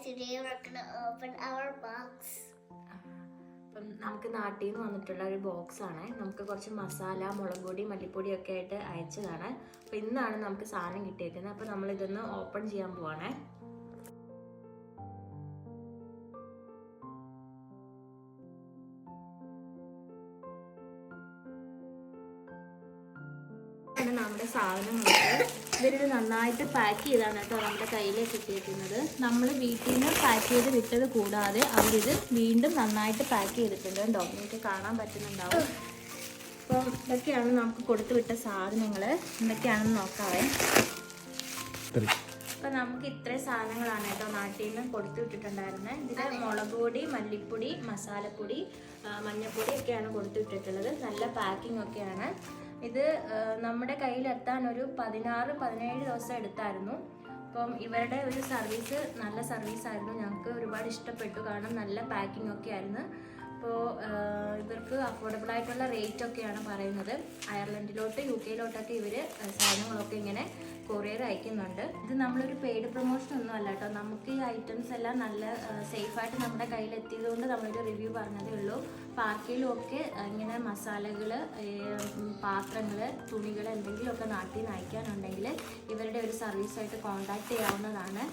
today we're gonna open our box. അപ്പം നമുക്ക് നാട്ടിൽ നിന്ന് വന്നിട്ടുള്ള ഒരു ബോക്സ് ആണ്. നമുക്ക് കുറച്ച് മസാല, മുളക് പൊടി, മല്ലിപ്പൊടി ഒക്കെ ആയിട്ട് അയച്ചതാണ്. അപ്പോൾ ഇന്നാണ് നമുക്ക് സാധനം കിട്ടിയിരിക്കുന്നത്. അപ്പോൾ നമ്മൾ ഇതൊന്ന് ഓപ്പൺ ചെയ്യാൻ പോവാണേ. നമ്മുടെ സാധനങ്ങളൊക്കെ ഇവരൊരു നന്നായിട്ട് പാക്ക് ചെയ്താണ് കേട്ടോ നമ്മുടെ കയ്യിലേക്ക് കിട്ടിയിരിക്കുന്നത്. നമ്മൾ വീട്ടിൽ നിന്ന് പാക്ക് ചെയ്ത് വിട്ടത് കൂടാതെ അവരിത് വീണ്ടും നന്നായിട്ട് പാക്ക് ചെയ്തിട്ടുണ്ട് കേട്ടോ. നിങ്ങൾക്ക് കാണാൻ പറ്റുന്നുണ്ടാവും. അപ്പം ഇതൊക്കെയാണ് നമുക്ക് കൊടുത്തു വിട്ട സാധനങ്ങൾ. എന്തൊക്കെയാണെന്ന് നോക്കാവേ. അപ്പം നമുക്ക് ഇത്രയും സാധനങ്ങളാണ് കേട്ടോ നാട്ടിൽ നിന്ന് കൊടുത്തു വിട്ടിട്ടുണ്ടായിരുന്നത്. ഇതിൽ മുളക് പൊടി, മല്ലിപ്പൊടി, മസാലപ്പൊടി, മഞ്ഞൾപ്പൊടി ഒക്കെയാണ് കൊടുത്തു വിട്ടിട്ടുള്ളത്. നല്ല പാക്കിംഗ് ഒക്കെയാണ്. ഇത് നമ്മുടെ കയ്യിലെത്താൻ ഒരു 16-17 ദിവസം എടുത്തായിരുന്നു. അപ്പം ഇവരുടെ ഒരു സർവീസ് നല്ല സർവീസായിരുന്നു. ഞങ്ങൾക്ക് ഒരുപാട് ഇഷ്ടപ്പെട്ടു. കാരണം നല്ല പാക്കിംഗ് ഒക്കെ ആയിരുന്നു. അപ്പോൾ ഇവർക്ക് അഫോർഡബിൾ ആയിട്ടുള്ള റേറ്റ് ഒക്കെയാണ് പറയുന്നത്. അയർലൻഡിലോട്ട് UK-ലോട്ടൊക്കെ ഇവർ സാധനങ്ങളൊക്കെ ഇങ്ങനെ കൊറിയർ അയക്കുന്നുണ്ട്. ഇത് നമ്മളൊരു പെയ്ഡ് പ്രൊമോഷൻ ഒന്നും അല്ല കേട്ടോ. നമുക്ക് ഈ ഐറ്റംസ് എല്ലാം നല്ല സേഫായിട്ട് നമ്മുടെ കയ്യിൽ എത്തിയത് കൊണ്ട് നമ്മളൊരു റിവ്യൂ പറഞ്ഞതേ ഉള്ളൂ. പാർക്കിലും ഒക്കെ ഇങ്ങനെ മസാലകൾ, പാത്രങ്ങൾ, തുണികൾ എന്തെങ്കിലുമൊക്കെ നാട്ടിൽ നിന്ന് അയക്കാനുണ്ടെങ്കിൽ ഇവരുടെ ഒരു സർവീസായിട്ട് കോൺടാക്ട് ചെയ്യാവുന്നതാണ്.